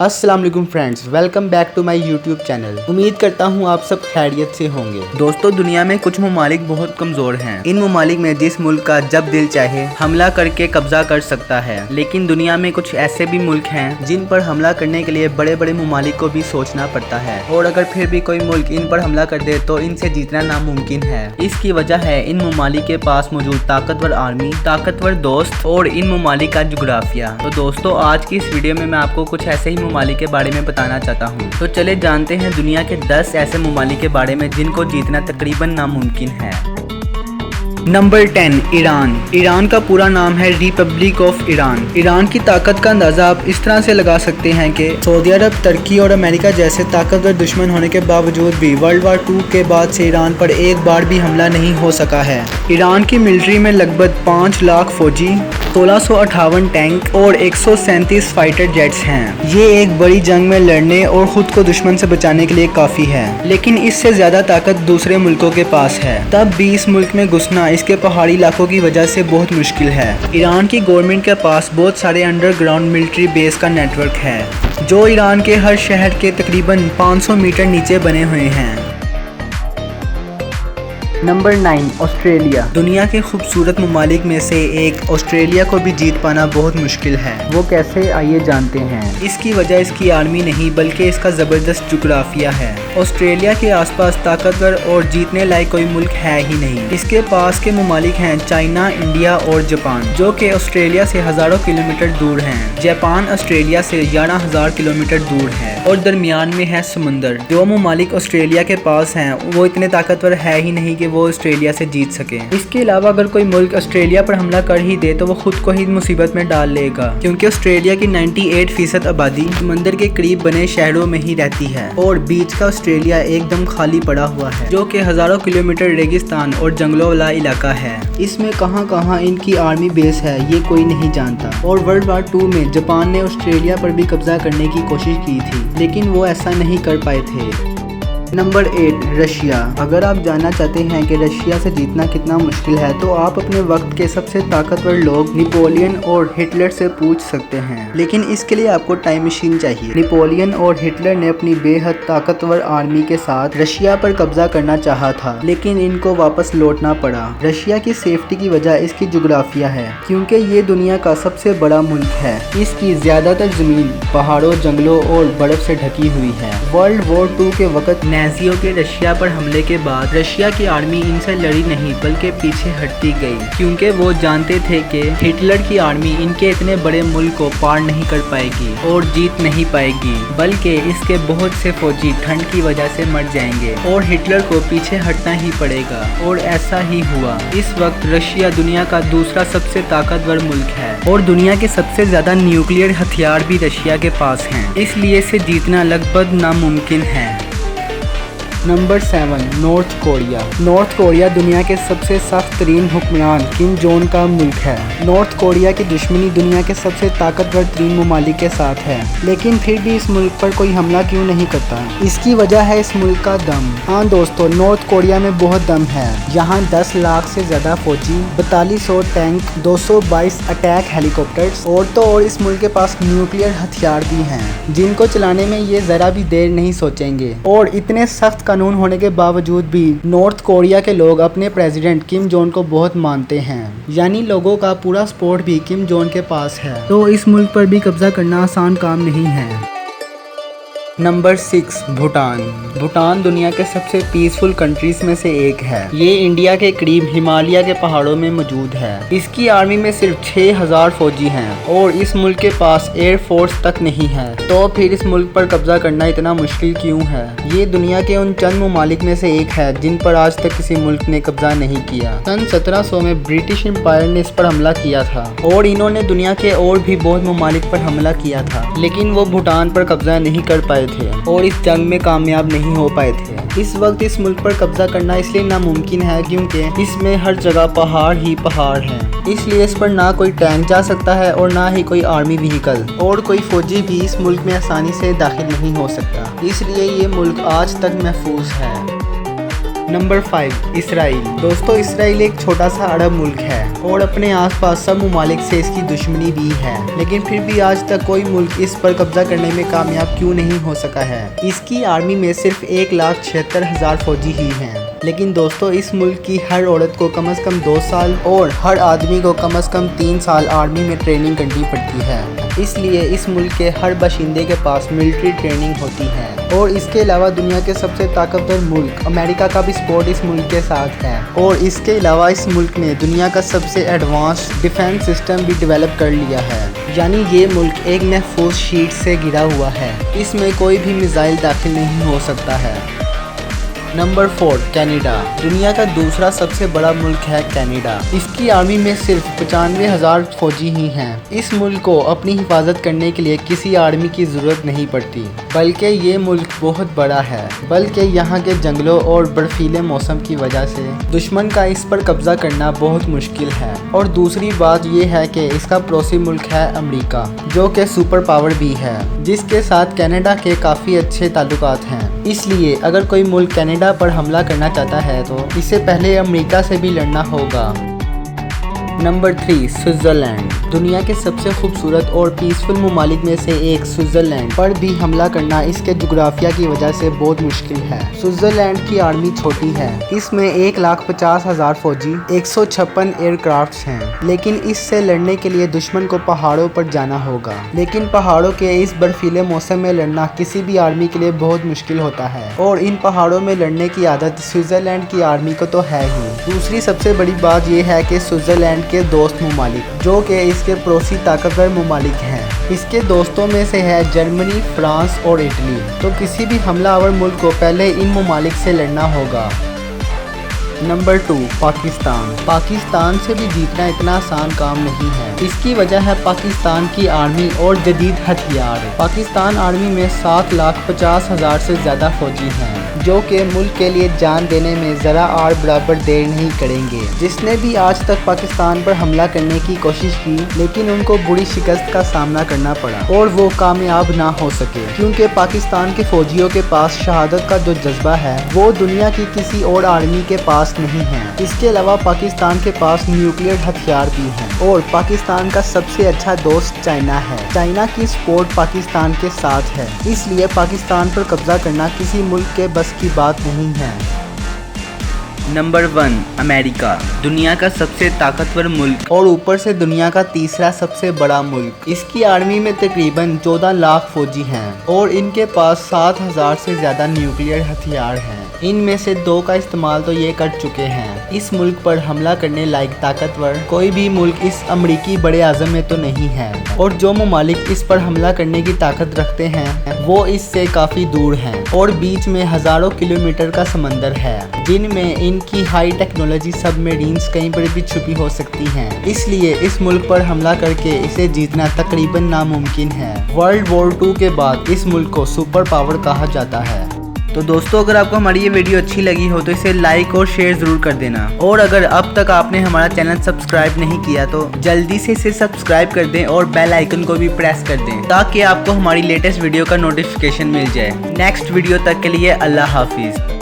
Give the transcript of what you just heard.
अस्सलाम वालेकुम friends, welcome back to my YouTube channel. उम्मीद करता हूँ आप सब खैरियत से होंगे। दोस्तों, दुनिया में कुछ ममालिक बहुत कमज़ोर हैं। इन ममालिक में जिस मुल्क का जब दिल चाहे हमला करके कब्जा कर सकता है, लेकिन दुनिया में कुछ ऐसे भी मुल्क हैं जिन पर हमला करने के लिए बड़े बड़े ममालिक को भी सोचना पड़ता है, और अगर फिर भी कोई मुल्क इन पर हमला कर दे तो इनसे जीतना नामुमकिन है। इसकी वजह है इन ममालिक के पास मौजूद ताकतवर आर्मी, ताकतवर दोस्त और इन ममालिक का जुग्राफिया। तो दोस्तों, आज की इस वीडियो में मैं आपको कुछ ऐसे ही ममालिक के बारे में बताना चाहता हूँ। तो चले जानते हैं दुनिया के 10 ऐसे ममालिक के बारे में जिनको जीतना तकरीबन नामुमकिन है। Number 10, Iran. ईरान का पूरा नाम है रिपब्लिक ऑफ ईरान। ईरान की ताकत का अंदाज़ा आप इस तरह से लगा सकते हैं कि सऊदी अरब, तुर्की और अमेरिका जैसे ताकतवर दुश्मन होने के बावजूद भी वर्ल्ड वार 2 के बाद से ईरान पर एक बार भी हमला नहीं हो सका है। ईरान की मिलिट्री में लगभग 5 लाख फौजी, 1658 टैंक और 137 फाइटर जेट्स हैं। ये एक बड़ी जंग में लड़ने और खुद को दुश्मन से बचाने के लिए काफ़ी है, लेकिन इससे ज़्यादा ताकत दूसरे मुल्कों के पास है। तब भी इस मुल्क में घुसना इसके पहाड़ी इलाकों की वजह से बहुत मुश्किल है। ईरान की गवर्नमेंट के पास बहुत सारे अंडरग्राउंड मिलिट्री बेस का नेटवर्क है, जो ईरान के हर शहर के तकरीबन 500 मीटर नीचे बने हुए हैं। Number 9, Australia. दुनिया के खूबसूरत ममालिक में से एक ऑस्ट्रेलिया को भी जीत पाना बहुत मुश्किल है। वो कैसे, आइए जानते हैं। इसकी वजह इसकी आर्मी नहीं बल्कि इसका ज़बरदस्त जुग्राफिया है। ऑस्ट्रेलिया के आसपास ताकतवर और जीतने लायक कोई मुल्क है ही नहीं। इसके पास के ममालिक हैं चाइना, इंडिया और जापान, जो कि ऑस्ट्रेलिया से हज़ारों किलोमीटर दूर हैं। जापान ऑस्ट्रेलिया से 11,000 किलोमीटर दूर है और दरमियान में है समुंदर। जो ममालिक ऑस्ट्रेलिया के पास हैं वो इतने ताकतवर है ही नहीं कि वो ऑस्ट्रेलिया से जीत सके। इसके अलावा अगर कोई मुल्क ऑस्ट्रेलिया पर हमला कर ही दे तो वो खुद को ही मुसीबत में डाल लेगा, क्योंकि ऑस्ट्रेलिया की 98% आबादी समंदर के करीब बने शहरों में ही रहती है और बीच का ऑस्ट्रेलिया एकदम खाली पड़ा हुआ है, जो कि हजारों किलोमीटर रेगिस्तान और जंगलों वाला इलाका है। इसमें कहां कहां इनकी आर्मी बेस है ये कोई नहीं जानता। और वर्ल्ड वार 2 में जापान ने ऑस्ट्रेलिया पर भी कब्जा करने की कोशिश की थी, लेकिन वो ऐसा नहीं कर पाए थे। Number 8, Russia. अगर आप जानना चाहते हैं कि रशिया से जीतना कितना मुश्किल है तो आप अपने वक्त के सबसे ताकतवर लोग नेपोलियन और हिटलर से पूछ सकते हैं, लेकिन इसके लिए आपको टाइम मशीन चाहिए। नेपोलियन और हिटलर ने अपनी बेहद ताकतवर आर्मी के साथ रशिया पर कब्जा करना चाहा था, लेकिन इनको वापस लौटना पड़ा। रशिया की सेफ्टी की वजह इसकी जुग्राफिया है, क्योंकि ये दुनिया का सबसे बड़ा मुल्क है। इसकी ज्यादातर जमीन पहाड़ों, जंगलों और बर्फ से ढकी हुई है। वर्ल्ड वॉर 2 के वक्त नाज़ियों के रशिया पर हमले के बाद रशिया की आर्मी इनसे लड़ी नहीं बल्कि पीछे हटती गई, क्योंकि वो जानते थे कि हिटलर की आर्मी इनके इतने बड़े मुल्क को पार नहीं कर पाएगी और जीत नहीं पाएगी, बल्कि इसके बहुत से फौजी ठंड की वजह से मर जाएंगे और हिटलर को पीछे हटना ही पड़ेगा। और ऐसा ही हुआ। इस वक्त रशिया दुनिया का दूसरा सबसे ताकतवर मुल्क है और दुनिया के सबसे ज्यादा न्यूक्लियर हथियार भी रशिया के पास हैं, इसलिए इसे जीतना लगभग नामुमकिन है। Number 7, north Korea. North Korea दुनिया के सबसे सख्त तरीन हुक्मरान किम जोंग का मुल्क है। नॉर्थ कोरिया की दुश्मनी दुनिया के सबसे ताकतवर तरीन ममालिक के साथ है, लेकिन फिर भी इस मुल्क पर कोई हमला क्यों नहीं करता? इसकी वजह है इस मुल्क का दम। हाँ दोस्तों, नॉर्थ कोरिया में बहुत दम है। यहाँ 10 लाख से ज्यादा फौजी, 4200 टैंक, 222 अटैक हेलीकॉप्टर्स और तो और इस मुल्क के पास न्यूक्लियर हथियार भी हैं, जिनको चलाने में ये जरा भी देर नहीं सोचेंगे। और इतने सख्त कानून होने के बावजूद भी नॉर्थ कोरिया के लोग अपने प्रेसिडेंट किम जोंग को बहुत मानते हैं, यानी लोगों का पूरा सपोर्ट भी किम जोंग के पास है। तो इस मुल्क पर भी कब्जा करना आसान काम नहीं है। नंबर 6, भूटान। भूटान दुनिया के सबसे पीसफुल कंट्रीज में से एक है। ये इंडिया के करीब हिमालय के पहाड़ों में मौजूद है। इसकी आर्मी में सिर्फ 6000 फौजी हैं और इस मुल्क के पास एयर फोर्स तक नहीं है। तो फिर इस मुल्क पर कब्जा करना इतना मुश्किल क्यों है? ये दुनिया के उन चंद ममालिक में से एक है जिन पर आज तक किसी मुल्क ने कब्जा नहीं किया। सन 1700 में ब्रिटिश एम्पायर ने इस पर हमला किया था और इन्होंने दुनिया के और भी बहुत ममालिक पर हमला किया था, लेकिन वो भूटान पर कब्जा नहीं कर पाए थे और इस जंग में कामयाब नहीं हो पाए थे। इस वक्त इस मुल्क पर कब्जा करना इसलिए नामुमकिन है क्योंकि इसमें हर जगह पहाड़ ही पहाड़ हैं, इसलिए इस पर ना कोई टैंक जा सकता है और ना ही कोई आर्मी व्हीकल, और कोई फौजी भी इस मुल्क में आसानी से दाखिल नहीं हो सकता। इसलिए ये मुल्क आज तक महफूज है। Number 5 Israel. दोस्तों इसराइल एक छोटा सा अरब मुल्क है और अपने आसपास सब ममालिक से इसकी दुश्मनी भी है, लेकिन फिर भी आज तक कोई मुल्क इस पर कब्जा करने में कामयाब क्यों नहीं हो सका है। इसकी आर्मी में सिर्फ 1,76,000 फौजी ही हैं। लेकिन दोस्तों इस मुल्क की हर औरत को कम से कम 2 साल और हर आदमी को कम से कम 3 साल आर्मी में ट्रेनिंग करनी पड़ती है। इसलिए इस मुल्क के हर बाशिंदे के पास मिलिट्री ट्रेनिंग होती है। और इसके अलावा दुनिया के सबसे ताकतवर मुल्क अमेरिका का भी सपोर्ट इस मुल्क के साथ है। और इसके अलावा इस मुल्क ने दुनिया का सबसे एडवांस डिफेंस सिस्टम भी डेवलप कर लिया है। यानी ये मुल्क एक महफूज शीट से घिरा हुआ है, इसमें कोई भी मिसाइल दाखिल नहीं हो सकता है। Number 4 Canada. दुनिया का दूसरा सबसे बड़ा मुल्क है कनाडा। इसकी आर्मी में सिर्फ 95,000 फौजी ही हैं। इस मुल्क को अपनी हिफाजत करने के लिए किसी आर्मी की ज़रूरत नहीं पड़ती, बल्कि ये मुल्क बहुत बड़ा है। बल्कि यहाँ के जंगलों और बर्फीले मौसम की वजह से दुश्मन का इस पर कब्जा करना बहुत मुश्किल है। और दूसरी बात यह है कि इसका पड़ोसी मुल्क है अमेरिका, जो कि सुपर पावर भी है, जिसके साथ कनाडा के काफ़ी अच्छे ताल्लुकात हैं। इसलिए अगर कोई मुल्क कनाडा पर हमला करना चाहता है तो इसे पहले अमेरिका से भी लड़ना होगा। Number 3 Switzerland. दुनिया के सबसे खूबसूरत और पीसफुल ममालिक में से एक स्विट्ज़रलैंड पर भी हमला करना इसके जोग्राफिया की वजह से बहुत मुश्किल है। स्विट्ज़रलैंड की आर्मी छोटी है, इसमें 1,50,000 फौजी, 156 एयरक्राफ्ट्स हैं। लेकिन इससे लड़ने के लिए दुश्मन को पहाड़ों पर जाना होगा। लेकिन पहाड़ों के इस बर्फीले मौसम में लड़ना किसी भी आर्मी के लिए बहुत मुश्किल होता है। और इन पहाड़ों में लड़ने की आदत स्विट्ज़रलैंड की आर्मी को तो है ही। दूसरी सबसे बड़ी बात यह है कि स्विट्ज़रलैंड के दोस्त ममालिक, जो कि इसके पड़ोसी ताकतवर ममालिक हैं। इसके दोस्तों में से है जर्मनी, फ्रांस और इटली। तो किसी भी हमलावर मुल्क को पहले इन ममालिक से लड़ना होगा। नंबर 2 पाकिस्तान। पाकिस्तान से भी जीतना इतना आसान काम नहीं है। इसकी वजह है पाकिस्तान की आर्मी और जदीद हथियार। पाकिस्तान आर्मी में 7,50,000 से ज़्यादा फौजी हैं, जो कि मुल्क के लिए जान देने में ज़रा और बराबर देर नहीं करेंगे। जिसने भी आज तक पाकिस्तान पर हमला करने की कोशिश की, लेकिन उनको बुरी शिकस्त का सामना करना पड़ा और वो कामयाब ना हो सके, क्योंकि पाकिस्तान के फौजियों के पास शहादत का जो जज्बा है वो दुनिया की किसी और आर्मी के पास नहीं है। इसके अलावा पाकिस्तान के पास न्यूक्लियर हथियार भी हैं। और पाकिस्तान का सबसे अच्छा दोस्त चाइना है। चाइना की सपोर्ट पाकिस्तान के साथ है, इसलिए पाकिस्तान पर कब्जा करना किसी मुल्क के बस की बात नहीं है। Number 1 America. दुनिया का सबसे ताकतवर मुल्क और ऊपर से दुनिया का तीसरा सबसे बड़ा मुल्क। इसकी आर्मी में तकरीबन 14 लाख फौजी हैं और इनके पास 7,000 से ज़्यादा न्यूक्लियर हथियार हैं। इनमें से 2 का इस्तेमाल तो ये कर चुके हैं। इस मुल्क पर हमला करने लायक ताकतवर कोई भी मुल्क इस अमरीकी बड़े आज़म में तो नहीं है। और जो ममालिक इस पर हमला करने की ताकत रखते हैं वो इससे काफ़ी दूर हैं और बीच में हज़ारों किलोमीटर का समंदर है, जिनमें इनकी हाई टेक्नोलॉजी सबमरीन्स कहीं पर भी छुपी हो सकती हैं। इसलिए इस मुल्क पर हमला करके इसे जीतना तकरीबन नामुमकिन है। वर्ल्ड वॉर 2 के बाद इस मुल्क को सुपर पावर कहा जाता है। तो दोस्तों अगर आपको हमारी ये वीडियो अच्छी लगी हो तो इसे लाइक और शेयर ज़रूर कर देना। और अगर अब तक आपने हमारा चैनल सब्सक्राइब नहीं किया तो जल्दी से इसे सब्सक्राइब कर दें और बेल आइकन को भी प्रेस कर दें, ताकि आपको हमारी लेटेस्ट वीडियो का नोटिफिकेशन मिल जाए। नेक्स्ट वीडियो तक के लिए अल्लाह हाफिज़।